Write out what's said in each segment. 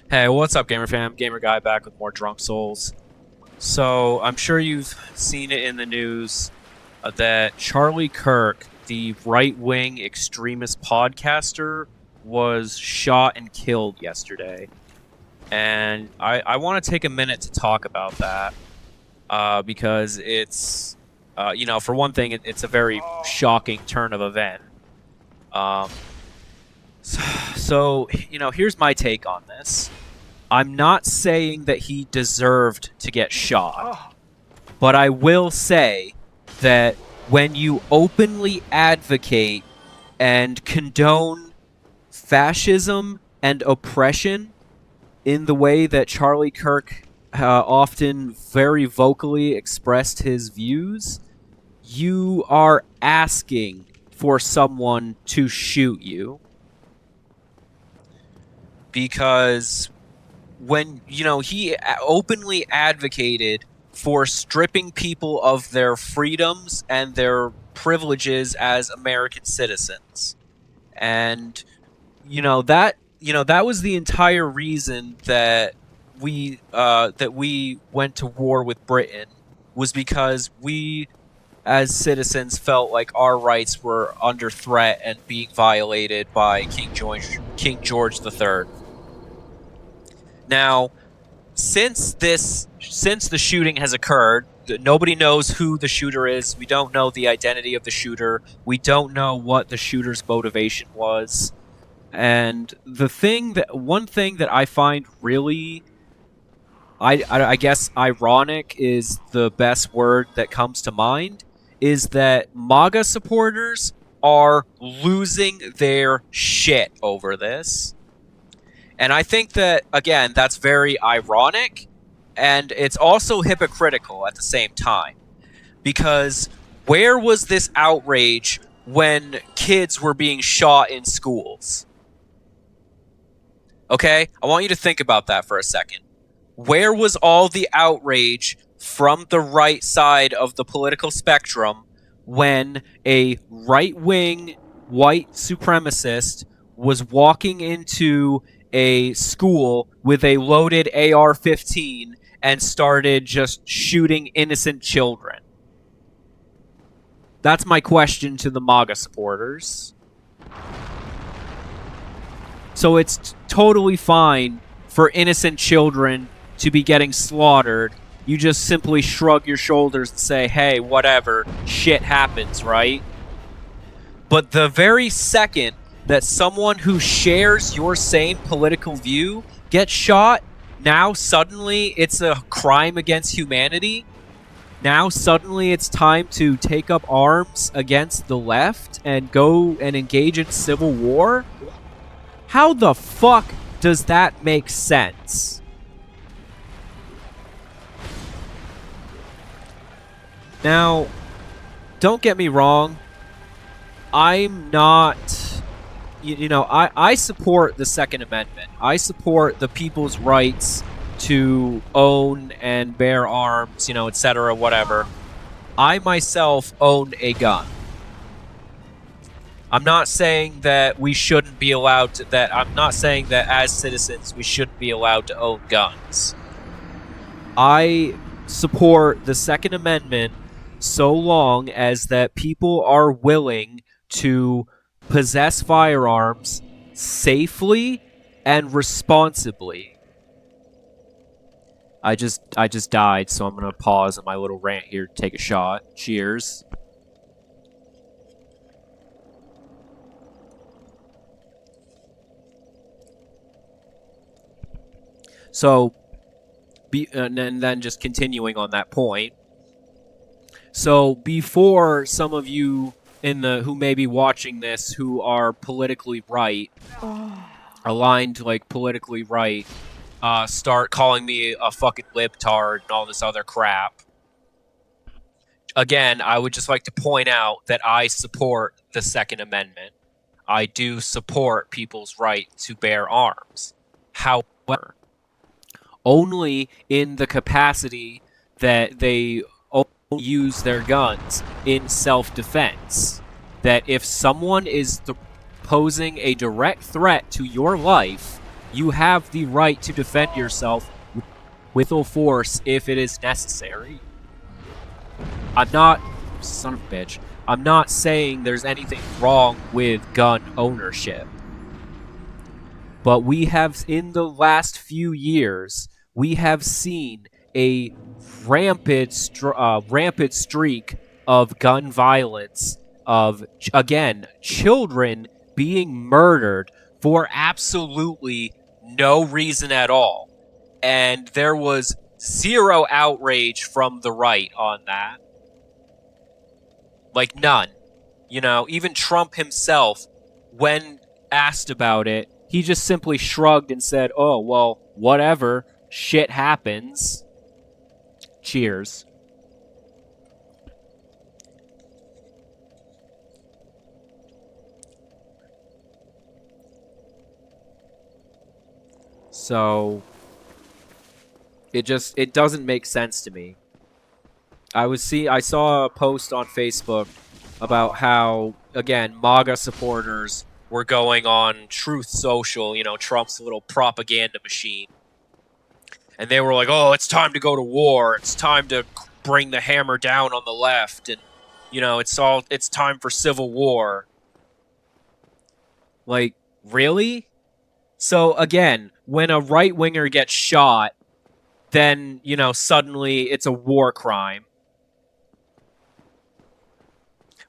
Hey, what's up, Gamer Fam? Gamer Guy back with more Drunk Souls. So, I'm sure you've seen it in the news that Charlie Kirk, the right-wing extremist podcaster, was shot and killed yesterday. And I want to take a minute to talk about that because for one thing, it's a very shocking turn of event. Um, so, here's my take on this. I'm not saying that he deserved to get shot, but I will say that when you openly advocate and condone fascism and oppression in the way that Charlie Kirk often very vocally expressed his views, you are asking for someone to shoot you. Because when he openly advocated for stripping people of their freedoms and their privileges as American citizens, and that was the entire reason that we went to war with Britain, was because we as citizens felt like our rights were under threat and being violated by King George III. Now, since the shooting has occurred, nobody knows who the shooter is. We don't know the identity of the shooter. We don't know what the shooter's motivation was. And one thing that I find really, I guess ironic is the best word that comes to mind, is that MAGA supporters are losing their shit over this. And I think that, again, that's very ironic, and it's also hypocritical at the same time. Because where was this outrage when kids were being shot in schools? Okay? I want you to think about that for a second. Where was all the outrage from the right side of the political spectrum when a right-wing white supremacist was walking into a school with a loaded AR-15 and started just shooting innocent children? That's my question to the MAGA supporters. So it's totally fine for innocent children to be getting slaughtered. You just simply shrug your shoulders and say, hey, whatever, shit happens, right? But the very second that someone who shares your same political view gets shot, now suddenly it's a crime against humanity. Now suddenly it's time to take up arms against the left and go and engage in civil war? How the fuck does that make sense? Now, don't get me wrong. I'm not... I support the Second Amendment. I support the people's rights to own and bear arms, etc., whatever. I myself own a gun. I'm not saying that we shouldn't be allowed to... I'm not saying that as citizens we shouldn't be allowed to own guns. I support the Second Amendment so long as that people are willing to possess firearms safely and responsibly. I just died, so I'm gonna pause on my little rant here to take a shot. Cheers. So, and then just continuing on that point. So before some of you who may be watching this who are politically right, aligned like politically right, start calling me a fucking libtard and all this other crap. Again, I would just like to point out that I support the Second Amendment. I do support people's right to bear arms. However, only in the capacity that they use their guns in self-defense. That if someone is posing a direct threat to your life, You have the right to defend yourself with full force if it is necessary. I'm not... Son of a bitch. I'm not saying there's anything wrong with gun ownership. But we have, in the last few years, we have seen a rampant streak of gun violence, of, again, children being murdered for absolutely no reason at all. And there was zero outrage from the right on that. Like, none. You know, even Trump himself, when asked about it, he just simply shrugged and said, oh, well, whatever. Shit happens. Cheers. So, it doesn't make sense to me. I saw a post on Facebook about how, again, MAGA supporters were going on Truth Social, you know, Trump's little propaganda machine. And they were like, oh, it's time to go to war. It's time to bring the hammer down on the left. And, you know, it's time for civil war. Like, really? So, again, when a right-winger gets shot, then, you know, suddenly it's a war crime.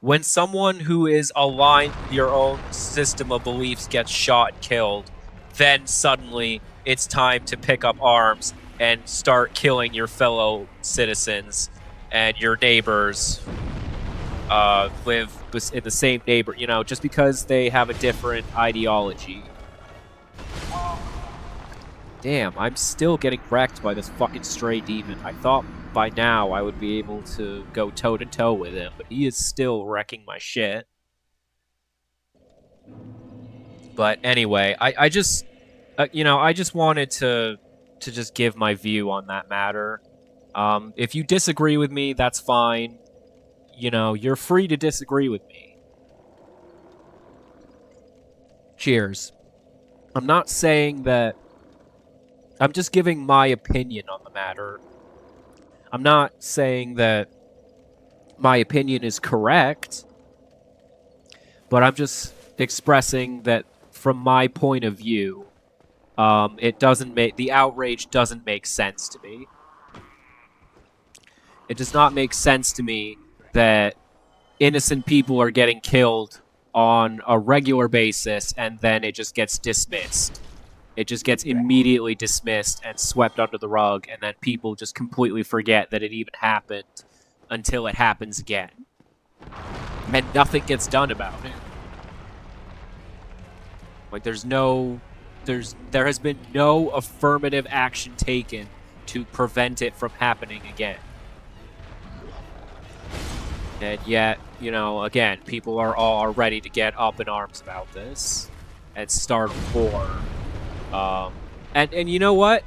When someone who is aligned with your own system of beliefs gets shot and killed, then suddenly it's time to pick up arms and start killing your fellow citizens and your neighbors. Live in the same neighbor, you know, just because they have a different ideology. Damn, I'm still getting wrecked by this fucking stray demon. I thought by now I would be able to go toe-to-toe with him, but he is still wrecking my shit. But anyway, I just, you know, I just wanted to just give my view on that matter. If you disagree with me, that's fine. You know, you're free to disagree with me. Cheers. I'm not saying that... I'm just giving my opinion on the matter. I'm not saying that my opinion is correct, but I'm just expressing that from my point of view, the outrage doesn't make sense to me. It does not make sense to me that innocent people are getting killed on a regular basis and then it just gets dismissed. It just gets immediately dismissed and swept under the rug, and then people just completely forget that it even happened until it happens again. And nothing gets done about it. Like, there has been no affirmative action taken to prevent it from happening again. And yet, you know, again, people are all ready to get up in arms about this and start a war. And you know what?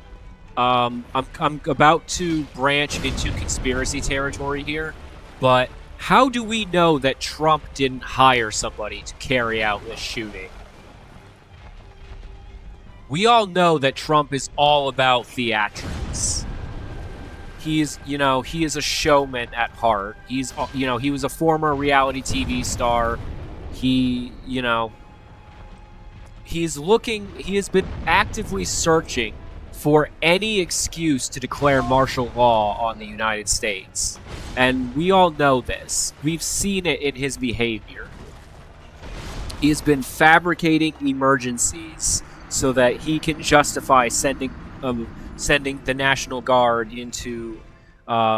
I'm about to branch into conspiracy territory here, but how do we know that Trump didn't hire somebody to carry out this shooting? We all know that Trump is all about theatrics. He is a showman at heart. He was a former reality TV star. He has been actively searching for any excuse to declare martial law on the United States. And we all know this. We've seen it in his behavior. He has been fabricating emergencies so that he can justify sending the National Guard into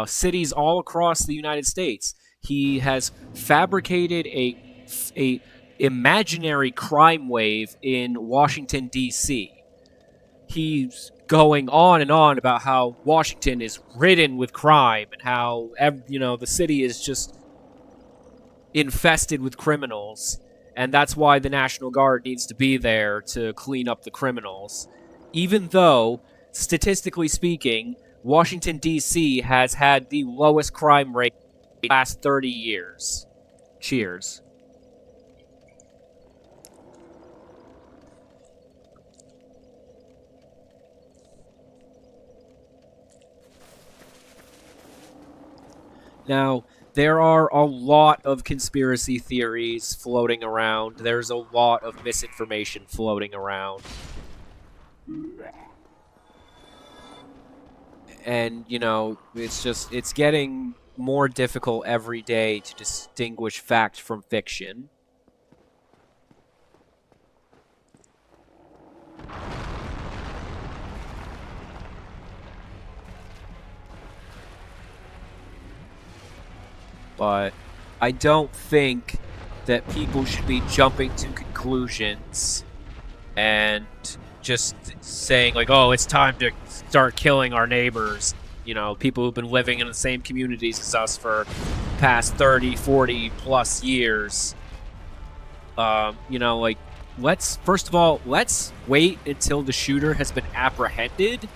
cities all across the United States. He has fabricated a imaginary crime wave in Washington, D.C. He's going on and on about how Washington is ridden with crime and how, the city is just infested with criminals. And that's why the National Guard needs to be there to clean up the criminals. Even though, statistically speaking, Washington, D.C. has had the lowest crime rate in the last 30 years. Cheers. Now, there are a lot of conspiracy theories floating around. There's a lot of misinformation floating around. And, you know, it's getting more difficult every day to distinguish fact from fiction. But I don't think that people should be jumping to conclusions and just saying, like, oh, it's time to start killing our neighbors. You know, people who've been living in the same communities as us for past 30, 40 plus years. You know, like, first of all, let's wait until the shooter has been apprehended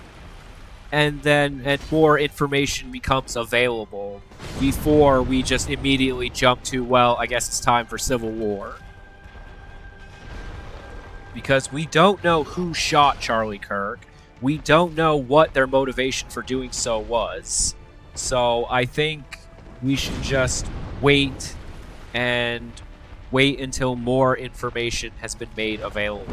and more information becomes available before we just immediately jump to, well, I guess it's time for civil war. Because we don't know who shot Charlie Kirk. We don't know what their motivation for doing so was. So I think we should just wait until more information has been made available.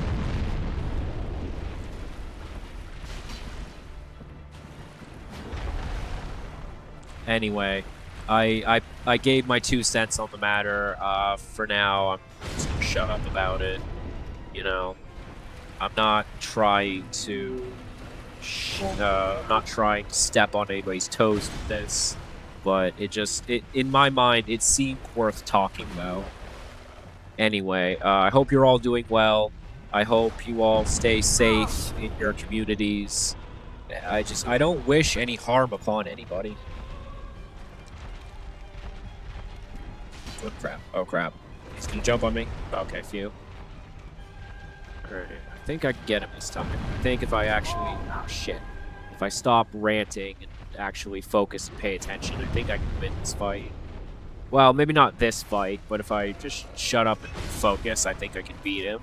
Anyway, I gave my 2 cents on the matter. For now, I'm just gonna shut up about it. You know, I'm not trying to step on anybody's toes with this, but in my mind, it seemed worth talking about. Anyway, I hope you're all doing well. I hope you all stay safe in your communities. I don't wish any harm upon anybody. Oh crap. Oh crap. He's gonna jump on me? Okay, phew. Alright, I think I can get him this time. I think if I actually... Oh, shit. If I stop ranting and actually focus and pay attention, I think I can win this fight. Well, maybe not this fight, but if I just shut up and focus, I think I can beat him.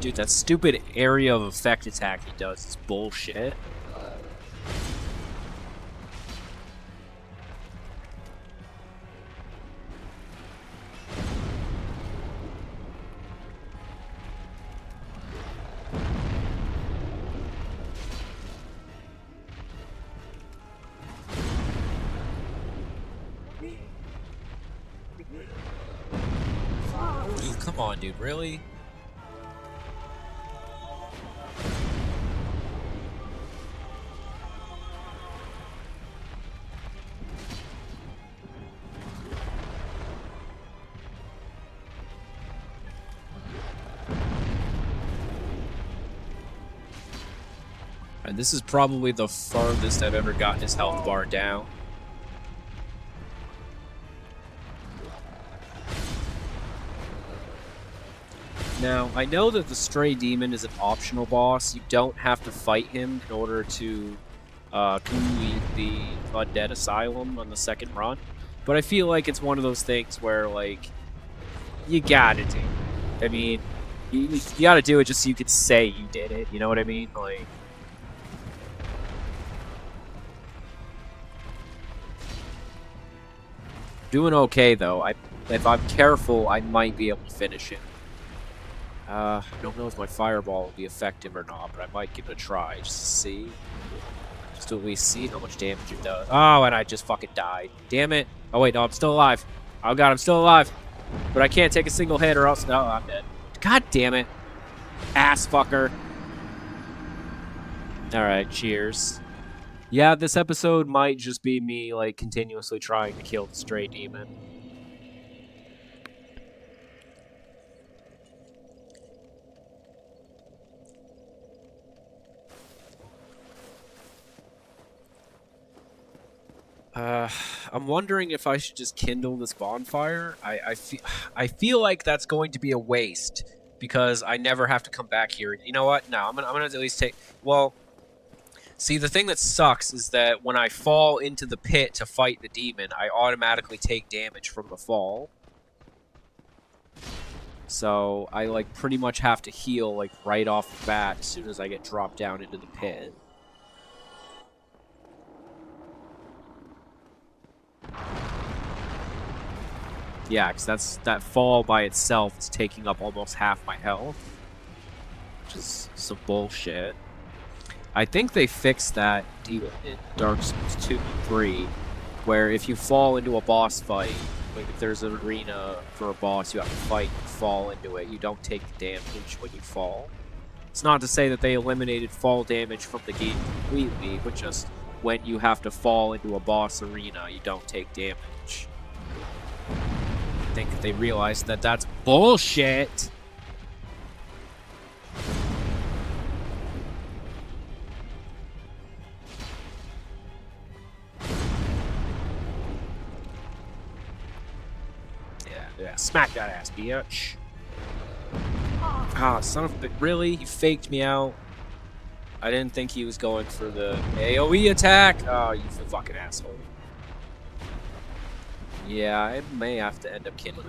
Dude, that stupid area of effect attack he does is bullshit. Dude, come on, dude, really? And this is probably the farthest I've ever gotten his health bar down. Now, I know that the Stray Demon is an optional boss. You don't have to fight him in order to complete the Undead Asylum on the second run. But I feel like it's one of those things where, like, you gotta do it. I mean, you gotta do it just so you can say you did it, you know what I mean? Like... Doing okay, though. If I'm careful, I might be able to finish it. I don't know if my fireball will be effective or not, but I might give it a try just to see. Just to at least see how much damage it does. Oh, and I just fucking died. Damn it. Oh, wait, no, I'm still alive. Oh, God, I'm still alive. But I can't take a single hit or else... No, I'm dead. God damn it. Ass fucker. Alright, cheers. Yeah, this episode might just be me, like, continuously trying to kill the Stray Demon. I'm wondering if I should just kindle this bonfire. I feel like that's going to be a waste because I never have to come back here. You know what? No, I'm gonna at least take... Well, see, the thing that sucks is that when I fall into the pit to fight the demon, I automatically take damage from the fall. So I like pretty much have to heal like right off the bat as soon as I get dropped down into the pit. Yeah, because that fall by itself is taking up almost half my health, which is some bullshit. I think they fixed that in Dark Souls 2 and 3, where if you fall into a boss fight, like if there's an arena for a boss you have to fight and fall into it, you don't take the damage when you fall. It's not to say that they eliminated fall damage from the game completely, but just when you have to fall into a boss arena, you don't take damage. I think they realized that that's bullshit. Yeah, smack that ass, bitch. Ah, son of a bitch. Really? He faked me out? I didn't think he was going for the AoE attack. Oh, you fucking asshole. Yeah, I may have to end up kindling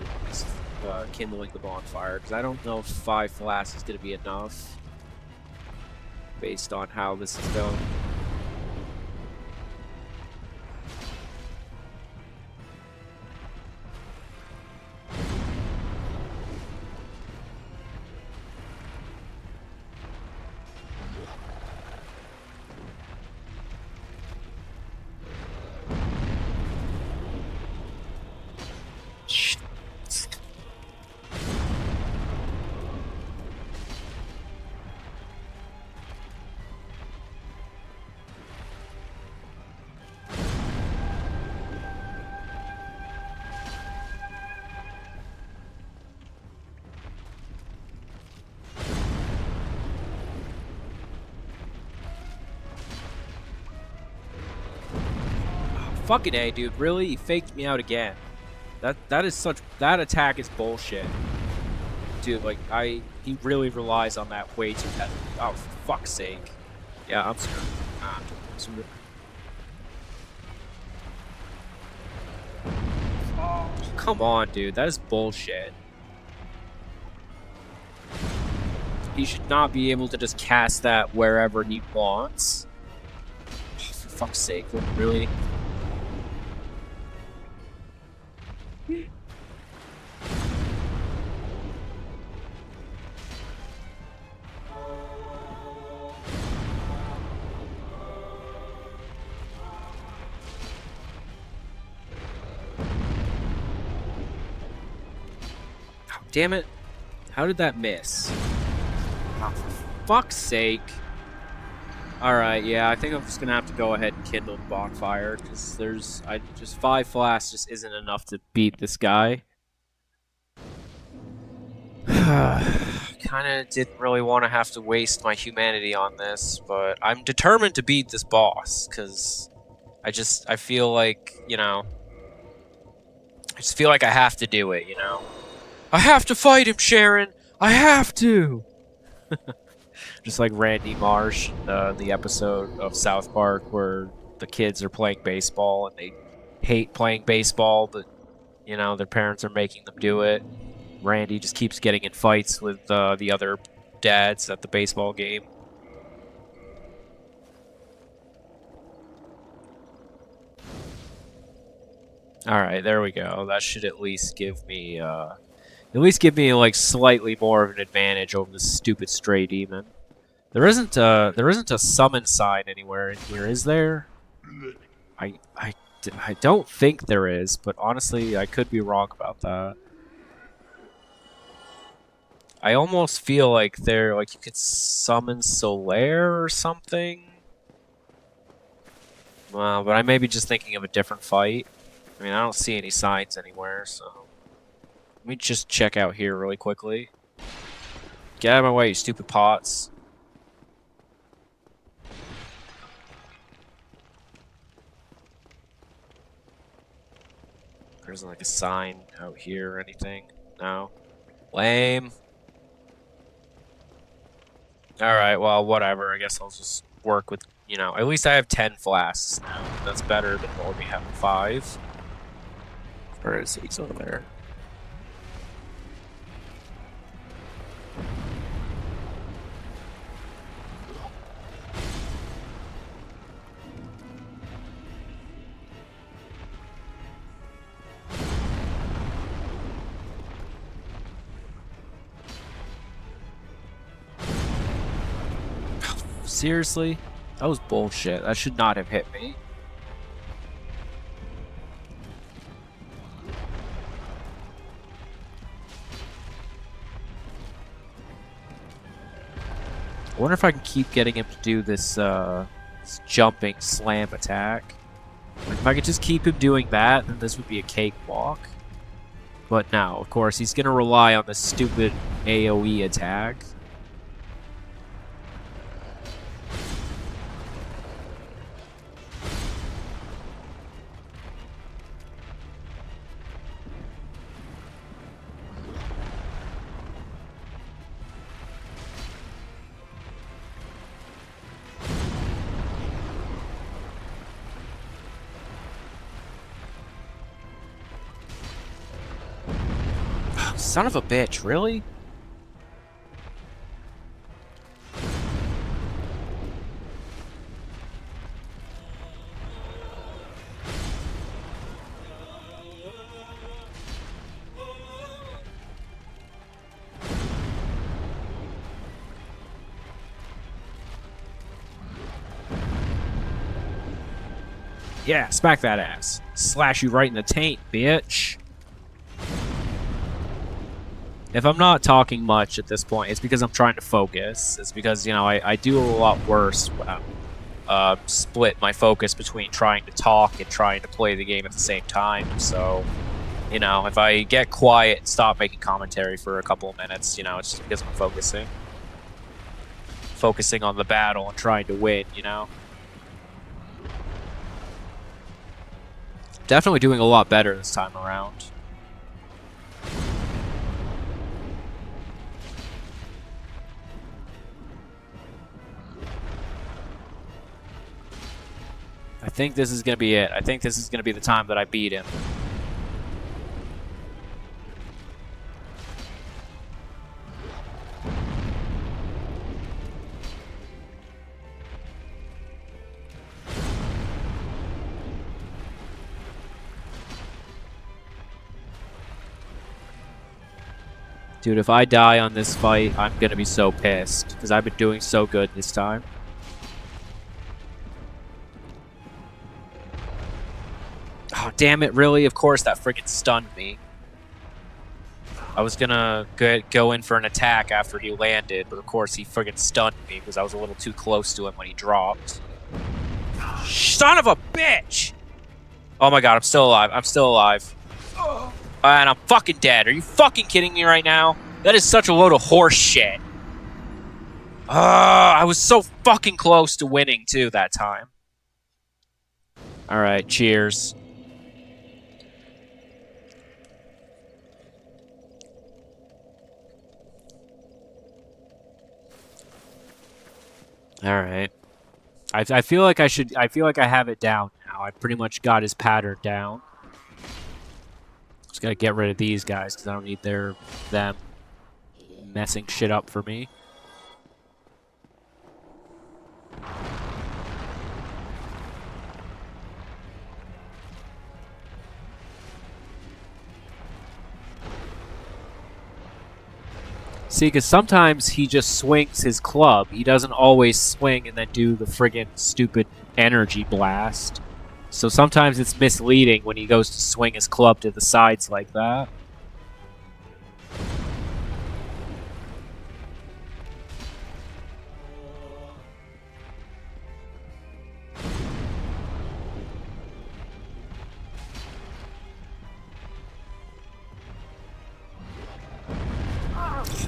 the bonfire, because I don't know if 5 flasks is going to be enough based on how this is going. Fucking A, dude. Really? He faked me out again. That attack is bullshit. Dude, like, he really relies on that way too heavily. Oh, for fuck's sake. Yeah, I'm screwed. I'm screwed. Oh, come on, dude. That is bullshit. He should not be able to just cast that wherever he wants. Oh, for fuck's sake, really? Damn it. How did that miss? Oh, for fuck's sake. Alright, yeah, I think I'm just gonna have to go ahead and kindle the bonfire, because just 5 flasks just isn't enough to beat this guy. Kinda didn't really want to have to waste my humanity on this, but I'm determined to beat this boss, because I feel like, you know, I just feel like I have to do it, you know? I have to fight him, Sharon! I have to! Just like Randy Marsh, the episode of South Park where the kids are playing baseball and they hate playing baseball, but, you know, their parents are making them do it. Randy just keeps getting in fights with the other dads at the baseball game. Alright, there we go. That should at least give me, like, slightly more of an advantage over this stupid stray demon. There isn't a summon sign anywhere in here, is there? I don't think there is, but honestly, I could be wrong about that. I almost feel like you could summon Solaire or something. But I may be just thinking of a different fight. I mean, I don't see any signs anywhere, so... Let me just check out here really quickly. Get out of my way, you stupid pots. There isn't like a sign out here or anything. No. Lame. Alright, well, whatever. I guess I'll just work with, you know, at least I have 10 flasks now. That's better than only having 5. Where is he? He's over there. Seriously? That was bullshit. That should not have hit me. I wonder if I can keep getting him to do this, this jumping slam attack. Like, if I could just keep him doing that, then this would be a cakewalk. But no, of course, he's gonna rely on this stupid AoE attack. Son of a bitch, really? Yeah, smack that ass. Slash you right in the taint, bitch. If I'm not talking much at this point, it's because I'm trying to focus. It's because, you know, I do a lot worse when I'm split my focus between trying to talk and trying to play the game at the same time. So, you know, if I get quiet and stop making commentary for a couple of minutes, you know, it's just because I'm focusing. Focusing on the battle and trying to win, you know? Definitely doing a lot better this time around. I think this is going to be it. I think this is going to be the time that I beat him. Dude, if I die on this fight, I'm going to be so pissed, because I've been doing so good this time. Oh, damn it, really? Of course that freaking stunned me. I was gonna go in for an attack after he landed, but of course he friggin' stunned me because I was a little too close to him when he dropped. Son of a bitch! Oh my god, I'm still alive. I'm still alive. And I'm fucking dead. Are you fucking kidding me right now? That is such a load of horse shit. I was so fucking close to winning, too, that time. Alright, cheers. Alright. I feel like I have it down now. I pretty much got his pattern down. Just gotta get rid of these guys because I don't need them messing shit up for me. See, because sometimes he just swings his club. He doesn't always swing and then do the friggin' stupid energy blast. So sometimes it's misleading when he goes to swing his club to the sides like that.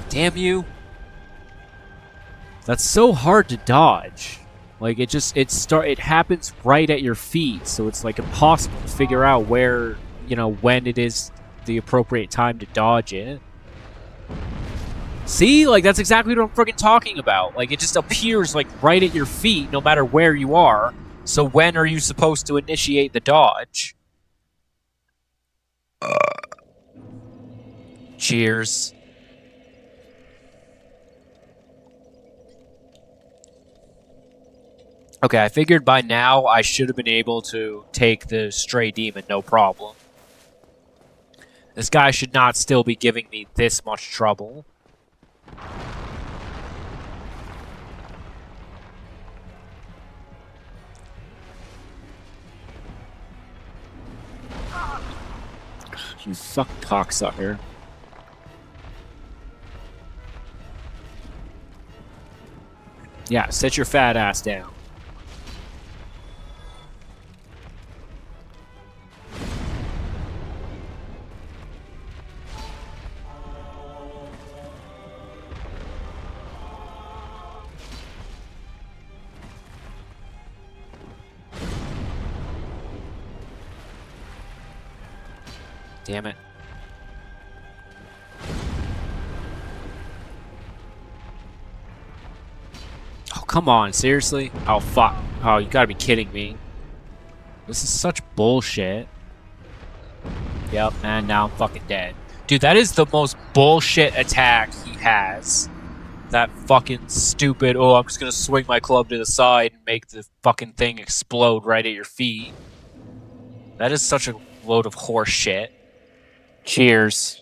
Damn you. That's so hard to dodge. Like, it happens right at your feet, so it's, like, impossible to figure out where, you know, when it is the appropriate time to dodge it. See? Like, that's exactly what I'm freaking talking about. Like, it just appears, like, right at your feet, no matter where you are. So when are you supposed to initiate the dodge? Cheers. Okay, I figured by now I should have been able to take the stray demon, no problem. This guy should not still be giving me this much trouble. You fucking cocksucker. Yeah, sit your fat ass down. Damn it. Oh, come on, seriously? Oh, fuck. Oh, you gotta be kidding me. This is such bullshit. Yep, and now I'm fucking dead. Dude, that is the most bullshit attack he has. That fucking stupid, oh, I'm just gonna swing my club to the side and make the fucking thing explode right at your feet. That is such a load of horse shit. Cheers.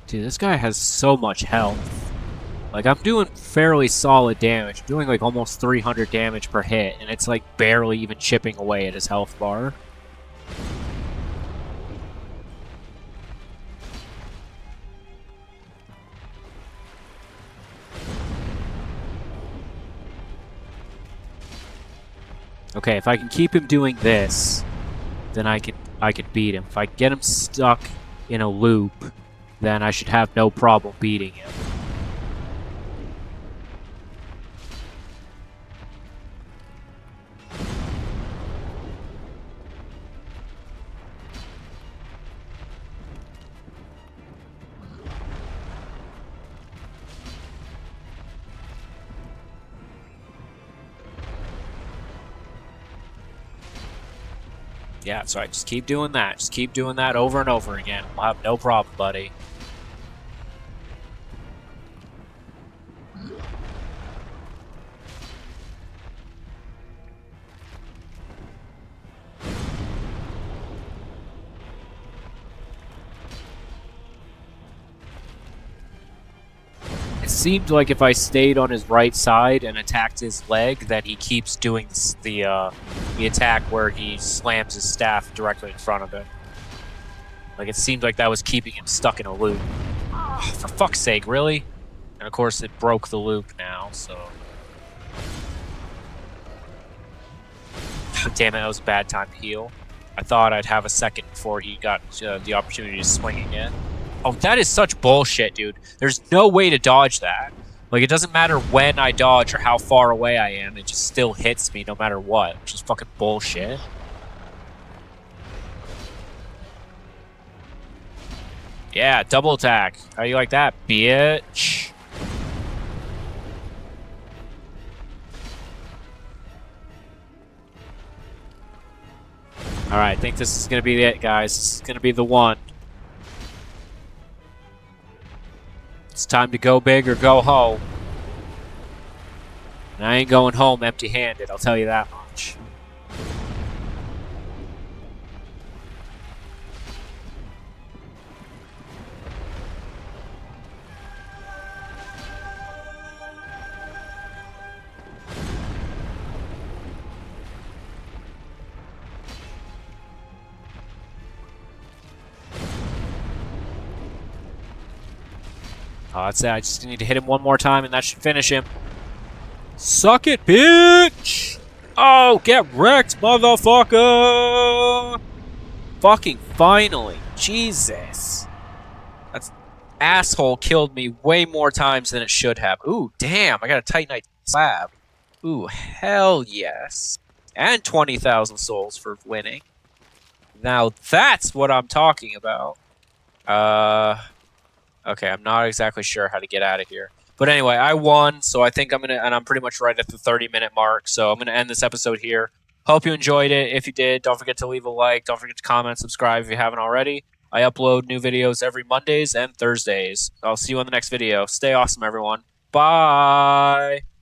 Dude, this guy has so much health. Like, I'm doing fairly solid damage. I'm doing like almost 300 damage per hit, and it's like barely even chipping away at his health bar. Okay, if I can keep him doing this, then I could beat him. If I get him stuck in a loop, then I should have no problem beating him. Yeah, that's right. Just keep doing that. Just keep doing that over and over again. We'll have no problem, buddy. It seemed like if I stayed on his right side and attacked his leg, that he keeps doing the attack where he slams his staff directly in front of him. Like, it seemed like that was keeping him stuck in a loop. Oh, for fuck's sake, really? And of course, it broke the loop now, so... Damn it, that was a bad time to heal. I thought I'd have a second before he got the opportunity to swing again. Oh, that is such bullshit, dude. There's no way to dodge that. Like, it doesn't matter when I dodge or how far away I am, it just still hits me no matter what, which is fucking bullshit. Yeah, double attack. How you like that, bitch? Alright, I think this is gonna be it, guys. This is gonna be the one. It's time to go big or go home. And I ain't going home empty-handed, I'll tell you that much. Oh, that's it. I just need to hit him one more time, and that should finish him. Suck it, bitch! Oh, get wrecked, motherfucker! Fucking finally. Jesus. That asshole killed me way more times than it should have. Ooh, damn. I got a Titanite slab. Ooh, hell yes. And 20,000 souls for winning. Now that's what I'm talking about. Okay, I'm not exactly sure how to get out of here. But anyway, I won, so I think and I'm pretty much right at the 30-minute mark, so I'm gonna end this episode here. Hope you enjoyed it. If you did, don't forget to leave a like. Don't forget to comment, subscribe if you haven't already. I upload new videos every Mondays and Thursdays. I'll see you on the next video. Stay awesome, everyone. Bye.